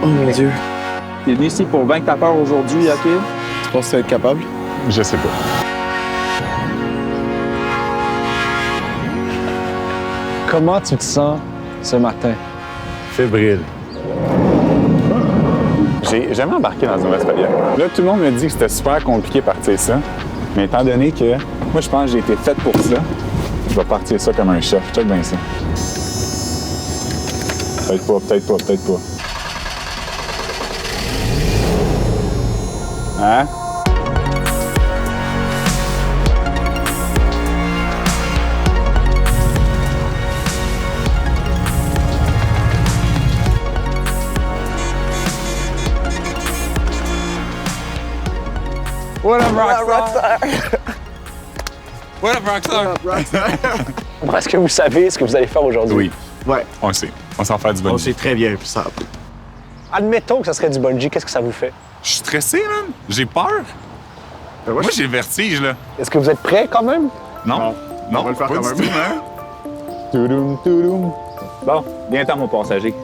mon Dieu. T'es venu ici pour vaincre ta peur aujourd'hui, OK? Tu penses que tu vas être capable? Je sais pas. Comment tu te sens ce matin? Fébrile. J'ai jamais embarqué dans une Westphalia. Là, tout le monde me dit que c'était super compliqué de partir ça. Mais étant donné que moi, je pense que j'ai été faite pour ça, je vais partir ça comme un chef. Check bien ça. Peut-être pas, peut-être pas, peut-être pas. Hein? What up, Rockstar? What up, Rockstar? Est-ce que vous savez ce que vous allez faire aujourd'hui? Oui, Ouais. on le sait. On s'en fait du On bungee. sait très bien ça. Admettons que ça serait du bungee, qu'est-ce que ça vous fait? Je suis stressé, man. J'ai peur. Moi, j'ai le vertige, là. Est-ce que vous êtes prêts quand même? Non? Non, on va le faire pas quand du même. tout, hein? Toudoum, toudoum. Bon, viens-t'en, mon passager.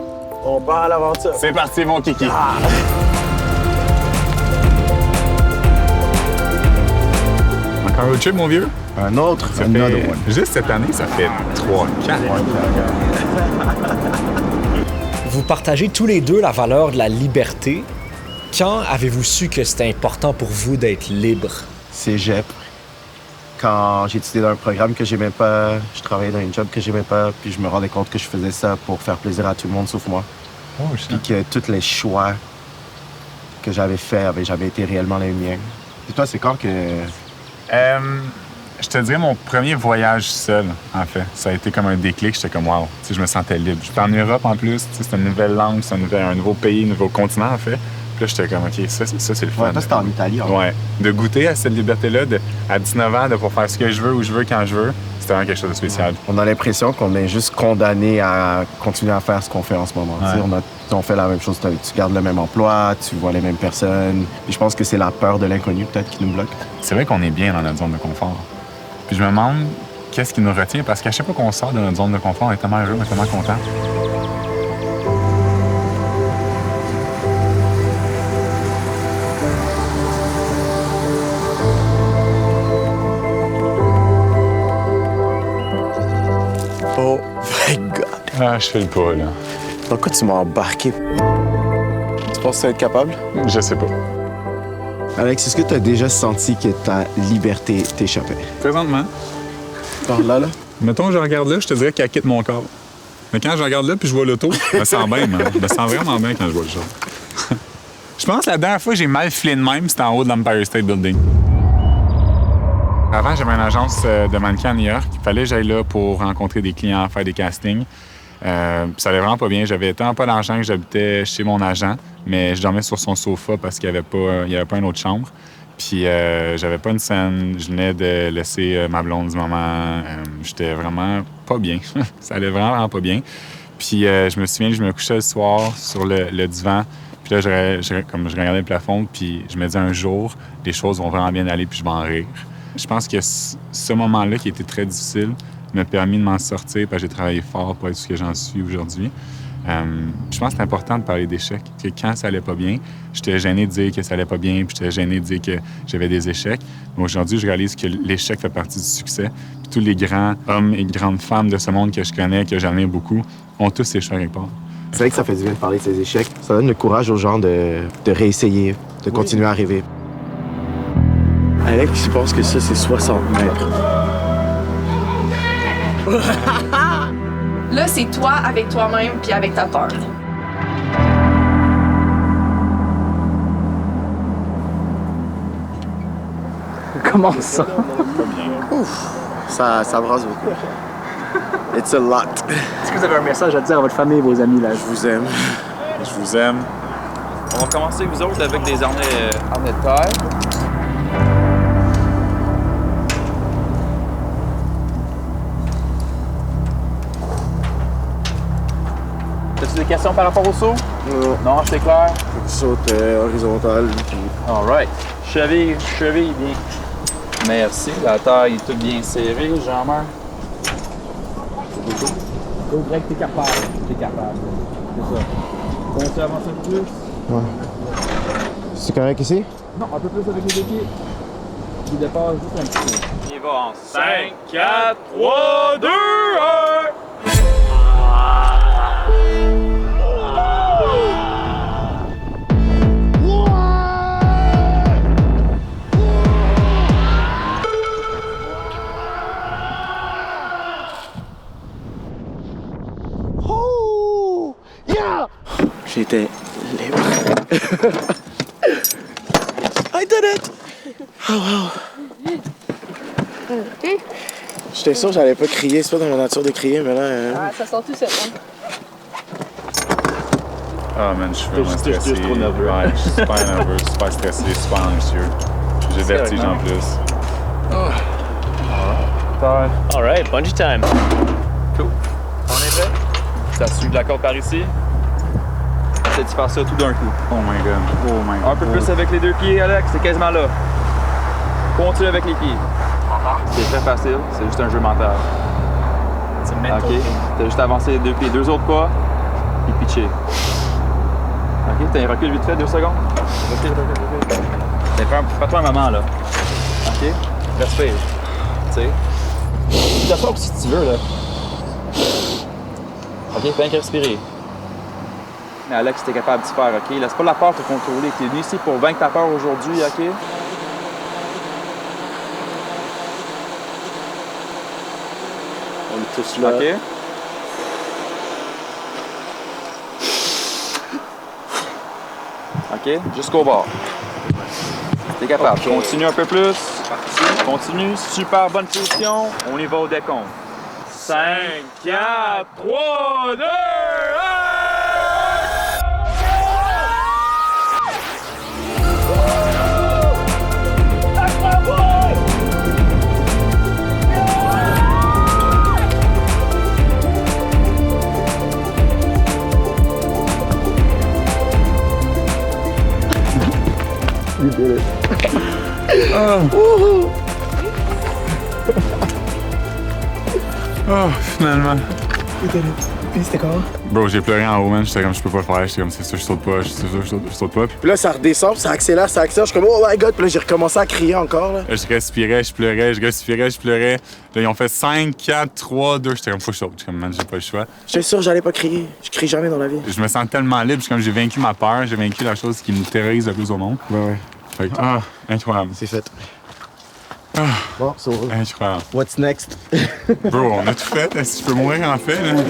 On part à l'aventure. C'est parti, mon kiki. Encore un trip, mon vieux? Un autre. Ça fait... Juste cette année, ça fait 3, 4. Vous partagez tous les deux la valeur de la liberté. Quand avez-vous su que c'était important pour vous d'être libre? Cégep. Quand j'ai étudié dans un programme que j'aimais pas, je travaillais dans un job que j'aimais pas, puis je me rendais compte que je faisais ça pour faire plaisir à tout le monde sauf moi. Puis que tous les choix que j'avais faits avaient jamais été réellement les miens. Et toi, c'est quand que... Je te dirais mon premier voyage seul, en fait. Ça a été comme un déclic. J'étais comme, wow, tu sais, je me sentais libre. J'étais en Europe en plus, tu sais, c'est une nouvelle langue, c'est un nouveau pays, un nouveau continent, en fait. Puis là, j'étais comme, OK, ça c'est le fun. Ouais, toi, c'était en Italie. En fait. Ouais. De goûter à cette liberté-là, à 19 ans, de pouvoir faire ce que je veux, où je veux, quand je veux, c'était vraiment quelque chose de spécial. On a l'impression qu'on est juste condamné à continuer à faire ce qu'on fait en ce moment. Ouais. Tu sais, on fait la même chose. Tu gardes le même emploi, tu vois les mêmes personnes. Puis je pense que c'est la peur de l'inconnu peut-être qui nous bloque. C'est vrai qu'on est bien dans notre zone de confort. Puis je me demande qu'est-ce qui nous retient, parce qu'à chaque fois qu'on sort de notre zone de confort, on est tellement heureux, on est tellement content. Oh my God! Ah, je fais le pas, là. Dans quoi tu m'as embarqué? Tu penses que tu vas être capable? Je sais pas. Alex, est-ce que tu as déjà senti que ta liberté t'échappait? Présentement, Par là, là? mettons que je regarde là, je te dirais qu'elle quitte mon corps. Mais quand je regarde là puis je vois l'auto, je me sens bien, man. Je me sens vraiment bien quand je vois le show. Je pense que la dernière fois que j'ai mal filé de même, c'était en haut de l'Empire State Building. Avant, j'avais une agence de mannequins à New York. Il fallait que j'aille là pour rencontrer des clients, faire des castings. Ça allait vraiment pas bien. J'avais tellement pas d'argent que j'habitais chez mon agent, mais je dormais sur son sofa parce qu'il n'y avait pas une autre chambre. Puis j'avais pas une scène. Je venais de laisser ma blonde du moment. J'étais vraiment pas bien. Ça allait vraiment pas bien. Puis je me souviens que je me couchais le soir sur le divan. Puis là, comme je regardais le plafond, puis je me disais un jour, les choses vont vraiment bien aller, puis je vais en rire. Je pense que ce moment-là, qui était très difficile, m'a permis de m'en sortir, parce que j'ai travaillé fort pour être ce que j'en suis aujourd'hui. Je pense que c'est important de parler d'échecs. Que quand ça allait pas bien, j'étais gêné de dire que ça allait pas bien, puis j'étais gêné de dire que j'avais des échecs. Mais aujourd'hui, je réalise que l'échec fait partie du succès. Puis tous les grands hommes et grandes femmes de ce monde que je connais, que j'admire beaucoup, ont tous échoué quelque part. C'est vrai que ça fait du bien de parler de ces échecs. Ça donne le courage aux gens de réessayer, de continuer à rêver. Alex, je pense que ça, c'est 60 mètres. Là, c'est toi avec toi-même puis avec ta peur. Comment ça? Ça brasse beaucoup. It's a lot. Est-ce que vous avez un message à dire à votre famille et vos amis là? Je vous aime. Je vous aime. On va commencer, vous autres, avec des harnais de taille. As-tu des questions par rapport au saut? Non, c'est clair? Saute horizontal. All right. Cheville, bien. Merci. La taille est toute bien serrée, Jean-Marc. Go, Greg, t'es capable. C'est ça. Tu avances un peu plus. Ouais. C'est correct ici? Non, un peu plus avec les deux pieds. Tu dépasses juste un petit peu. Il va en 5, 4, 3, 2, 1! Oh! Yeah! J'étais libre. I did it! Oh wow! J'étais sûr que j'allais pas crier, c'est pas dans ma nature de crier, mais là... Ah, ça sort tout seul, hein? Ah, man, je suis vraiment T'es stressé. juste trop nerveux. Ouais, je suis super nerveux, super stressé, super anxieux. J'ai le vertige en plus. All right, bungee time. Cool. On est prêt? Ça suit de la corde par ici. Essaie de faire ça tout d'un coup. Oh my god, oh my god. Un peu plus avec les deux pieds, Alex, c'est quasiment là. Continue avec les pieds. C'est très facile, c'est juste un jeu mental. C'est mental. OK? T'as juste avancé les deux pieds, deux autres pas, puis pitcher. OK? T'as un recul vite fait, 2 secondes. Recule. Fais-toi un moment, là. OK? Respire. Tu sais? Tu t'assois aussi si tu veux, là. OK? Fais que respirer. Mais Alex, t'es capable d'y faire, OK? Laisse pas la peur te contrôler. T'es venu ici pour vaincre ta peur aujourd'hui, OK? On est tous là. OK? OK? Jusqu'au bord. T'es capable. OK. Continue un peu plus. Continue. Super bonne position. On y va au décompte. 5, 4, 3, 2, 1! Oh, finalement. Puis c'était comment? Bro, j'ai pleuré en haut, man. J'étais comme, je peux pas le faire. J'étais comme, c'est sûr, je saute pas. C'est sûr, je saute pas. Puis là, ça redescend, puis ça accélère, ça accélère. Je suis comme, oh my god, puis là, j'ai recommencé à crier encore, là. Je respirais, je pleurais, je respirais, je pleurais. Là, ils ont fait 5, 4, 3, 2. J'étais comme, faut que je saute. J'étais comme, man, j'ai pas le choix. J'étais sûr que j'allais pas crier. Je crie jamais dans la vie. Je me sens tellement libre. Comme j'ai vaincu ma peur, j'ai vaincu la chose qui me terrorise le plus au monde. Ouais. Fait que, incroyable. C'est fait. Bon, so, Incroyable. what's next? Bro, on a tout fait. Est-ce que je peux mourir en fait, là?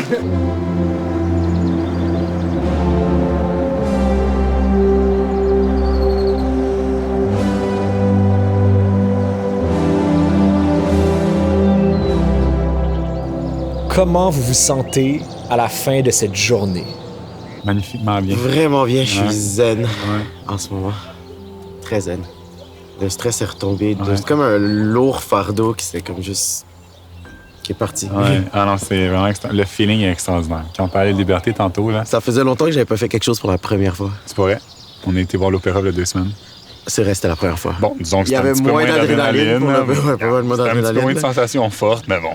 Comment vous vous sentez à la fin de cette journée? Magnifiquement bien. Vraiment bien, je Ouais. suis zen Ouais. en ce moment. Très zen. Le stress est retombé. Ouais. C'est comme un lourd fardeau qui qui est parti. Ouais. Ah non, c'est vraiment le feeling est extraordinaire. Quand on parlait de liberté tantôt, là, Ça faisait longtemps que j'avais pas fait quelque chose pour la première fois. c'est pas vrai. On a été voir l'opéra il y a 2 semaines. C'est resté la première fois. Bon, disons que Il y c'était un avait petit peu moins d'adrénaline. Pour là. le... ouais, pas mal moins C'était un petit peu moins de d'adrénaline. sensations fortes, mais bon.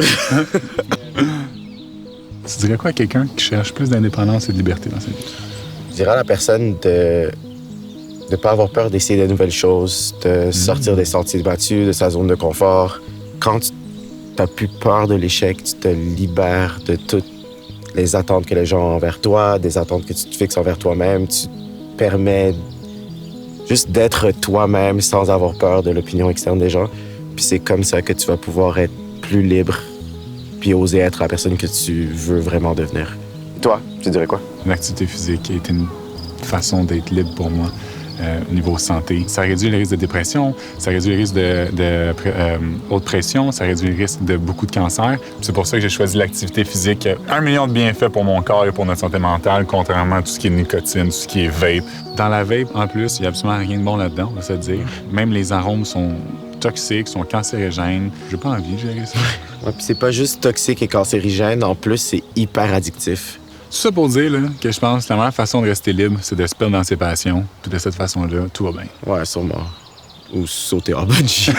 Tu dirais quoi à quelqu'un qui cherche plus d'indépendance et de liberté dans sa vie? Je dirais à la personne de ne pas avoir peur d'essayer de nouvelles choses, de sortir des sentiers battus, de sa zone de confort. Quand tu n'as plus peur de l'échec, tu te libères de toutes les attentes que les gens ont envers toi, des attentes que tu te fixes envers toi-même. Tu te permets juste d'être toi-même sans avoir peur de l'opinion externe des gens. Puis c'est comme ça que tu vas pouvoir être plus libre puis oser être la personne que tu veux vraiment devenir. Toi, tu dirais quoi? L'activité physique a été une façon d'être libre pour moi au niveau santé. Ça réduit le risque de dépression, ça réduit le risque de haute pression, ça réduit le risque de beaucoup de cancers. C'est pour ça que j'ai choisi l'activité physique. 1 million de bienfaits pour mon corps et pour notre santé mentale, contrairement à tout ce qui est nicotine, tout ce qui est vape. Dans la vape, en plus, il n'y a absolument rien de bon là-dedans, on va se le dire. Même les arômes sont toxiques, sont cancérigènes. J'ai pas envie de gérer ça. Ouais, puis c'est pas juste toxique et cancérigène, en plus, c'est hyper addictif. Tout ça pour dire là, que je pense que la meilleure façon de rester libre, c'est de se perdre dans ses passions. Puis de cette façon-là, tout va bien. Ouais, sûrement. Ou sauter en bungee.